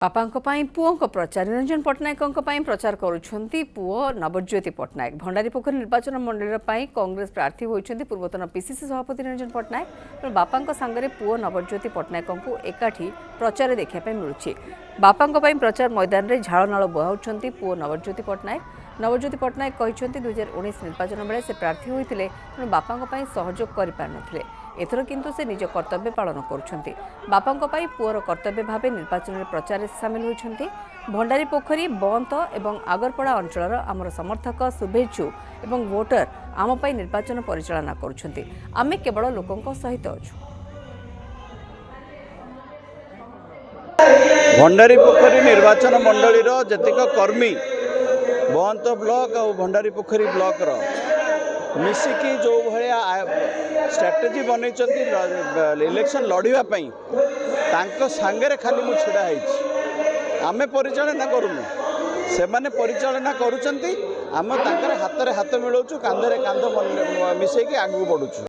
बापा पुओं प्रचार निरंजन पट्टनायक प्रचार करुछंती पुओ नवज्योति पट्टनायक भंडारीपोखरी निर्वाचन मंडल कांग्रेस प्रार्थी होती पूर्वतन पीसीसी सभापति निरंजन पट्टनायक तेणु बापा सांगे पुओ नवज्योति पट्टनायक एकाठी प्रचार देखा मिलूँ बापा प्रचार मैदान में झाड़नाल बुहाउंट पुओ नवज्योति पट्टनायक कहते 2019 निर्वाचन बेले से प्रार्थी होते तेणु बापा सहयोग कर एथर किंतु से निज कर्तव्य पालन करुछंती बापा पुओर कर्तव्य भाव निर्वाचन में प्रचार सामिल होती भंडारीपोखरी बंत और आगरपड़ा अंचल आमर समर्थक शुभेच्छु और वोटर आम निर्वाचन परिचालना करुछंती आमे केवल लोकों सहित अच्छु। भंडारीपोखरी निर्वाचन मंडलीर जतिक कर्मी बंत ब्लॉक और भंडारीपोखरी ब्लॉक मिसिकी जो भाया स्ट्राटेजी बन इलेक्शन लड़ाई सांगे खाली मु छिड़ा आमे परिचालना करूँ से माने परिचालना करुँच आम हाथ में हाथ मिलाऊँ कांधे कांध मिसेकी आगू बढ़ुँ।